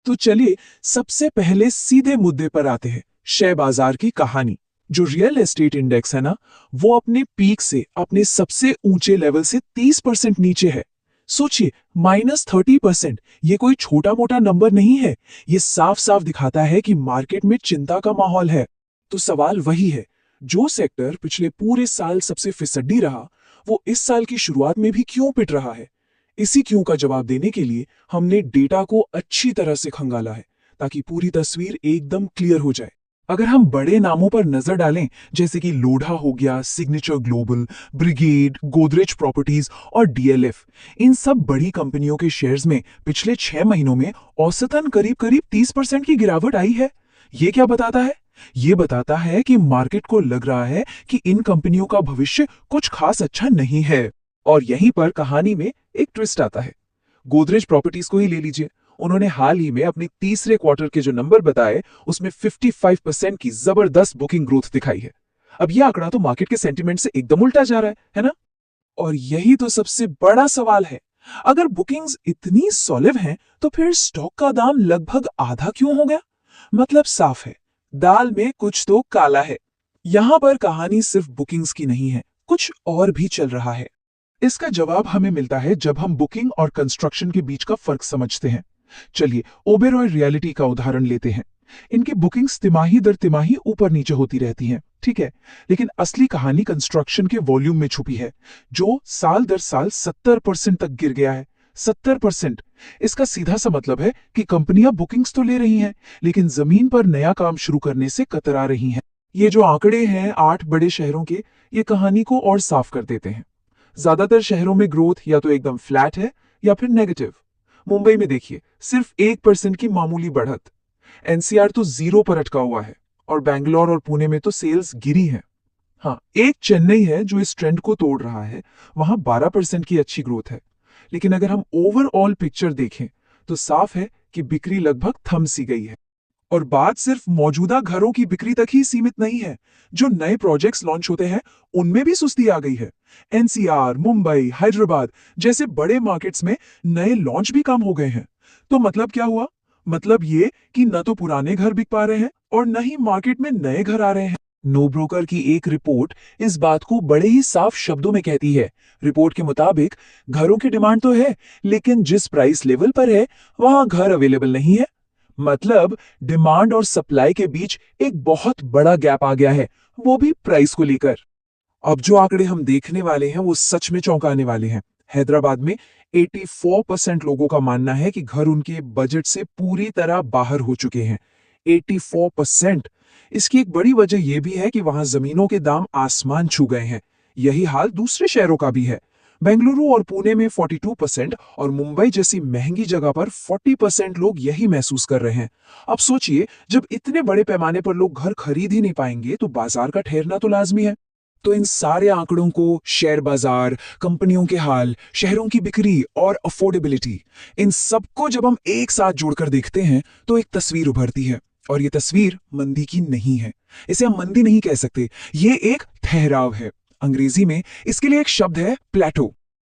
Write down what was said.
तो चलिए सबसे पहले सीधे मुद्दे पर आते हैं, शेयर बाजार की कहानी। जो रियल एस्टेट इंडेक्स है ना, वो अपने पीक से, अपने सबसे ऊंचे लेवल से 30% नीचे है। सोचिए, -30%। ये कोई छोटा मोटा नंबर नहीं है। ये साफ साफ दिखाता है कि मार्केट में चिंता का माहौल है। तो सवाल वही है, जो सेक्टर पिछले पूरे साल सबसे फिसड्डी रहा, वो इस साल की शुरुआत में भी क्यों पिट रहा है? इसी क्यों का जवाब देने के लिए हमने डेटा को अच्छी तरह से खंगाला है, ताकि पूरी तस्वीर एकदम क्लियर हो जाए। अगर हम बड़े नामों पर नजर डालें, जैसे कि लोढ़ा हो गया, signature global, brigade, Godrej properties और डीएलएफ, इन सब बड़ी कंपनियों के शेयर्स में पिछले 6 महीनों में औसतन करीब करीब 30% की गिरावट आई है। ये क्या बताता है? ये बताता है कि मार्केट को लग रहा है कि इन कंपनियों का भविष्य कुछ खास अच्छा नहीं है। और यहीं पर कहानी में एक ट्विस्ट आता है। गोदरेज प्रॉपर्टीज को ही ले लीजिए। उन्होंने हाल ही में अपने तीसरे क्वार्टर के जो नंबर बताए, उसमें 55% की जबरदस्त बुकिंग ग्रोथ दिखाई है। अब यह आंकड़ा तो मार्केट के सेंटीमेंट से एकदम उल्टा जा रहा है ना? और यही तो सबसे बड़ा सवाल है। अगर बुकिंग्स इतनी सॉलिड हैं, तो फिर स्टॉक का दाम लगभग आधा क्यों हो गया? मतलब साफ है, दाल में कुछ तो काला है। यहां पर कहानी सिर्फ बुकिंग्स की नहीं है, कुछ और भी चल रहा है। इसका जवाब हमें मिलता है जब हम बुकिंग और कंस्ट्रक्शन के बीच का फर्क समझते हैं। चलिए ओबेरॉय रियलिटी का उदाहरण लेते हैं। इनकी बुकिंग्स तिमाही दर तिमाही ऊपर नीचे होती रहती हैं, ठीक है, लेकिन असली कहानी कंस्ट्रक्शन के वॉल्यूम में छुपी है, जो साल दर साल 70% तक गिर गया है। 70%। इसका सीधा सा मतलब है कि कंपनियां बुकिंग्स तो ले रही हैं, लेकिन जमीन पर नया काम शुरू करने से कतरा रही हैं। ये जो आंकड़े हैं 8 बड़े शहरों के, ये कहानी को और साफ कर देते हैं। ज्यादातर शहरों में ग्रोथ या तो एकदम फ्लैट है या फिर नेगेटिव। मुंबई में देखिए, सिर्फ 1% की मामूली बढ़त। एनसीआर तो 0 पर अटका हुआ है, और बैंगलोर और पुणे में तो सेल्स गिरी है। हाँ, एक चेन्नई है जो इस ट्रेंड को तोड़ रहा है, वहां 12% की अच्छी ग्रोथ है। लेकिन अगर हम ओवरऑल पिक्चर देखें, तो साफ है कि बिक्री लगभग थम सी गई है। और बात सिर्फ मौजूदा घरों की बिक्री तक ही सीमित नहीं है। जो नए प्रोजेक्ट्स लॉन्च होते हैं, उनमें भी सुस्ती आ गई है। एनसीआर, मुंबई, हैदराबाद जैसे बड़े मार्केट्स में नए लॉन्च भी कम हो गए हैं। तो मतलब क्या हुआ? मतलब ये कि न तो पुराने घर बिक पा रहे हैं और न ही मार्केट में नए घर आ रहे हैं। नो ब्रोकर की एक रिपोर्ट इस बात को बड़े ही साफ शब्दों में कहती है। रिपोर्ट के मुताबिक घरों की डिमांड तो है, लेकिन जिस प्राइस लेवल पर है, वहां घर अवेलेबल नहीं है। मतलब डिमांड और सप्लाई के बीच एक बहुत बड़ा गैप आ गया है, वो भी प्राइस को लेकर। अब जो आंकड़े हम देखने वाले हैं, वो सच में चौंकाने वाले हैं। हैदराबाद में 84% लोगों का मानना है कि घर उनके बजट से पूरी तरह बाहर हो चुके हैं। 84%। इसकी एक बड़ी वजह यह भी है कि वहां जमीनों के दाम आसमान छू गए हैं। यही हाल दूसरे शहरों का भी है। बेंगलुरु और पुणे में 42% और मुंबई जैसी महंगी जगह पर 40% लोग यही महसूस कर रहे हैं। अब सोचिए, जब इतने बड़े पैमाने पर लोग घर खरीद ही नहीं पाएंगे, तो बाजार का ठहरना तो लाजमी है। तो इन सारे आंकड़ों को, शेयर बाजार, कंपनियों के हाल, शहरों की बिक्री और अफोर्डेबिलिटी, इन सबको जब हम एक साथ जोड़कर देखते हैं, तो एक तस्वीर उभरती है। और ये तस्वीर मंदी की नहीं है। इसे हम मंदी नहीं कह सकते, ये एक ठहराव है। अंग्रेजी में इसके लिए एक शब्द है, प्लेटो।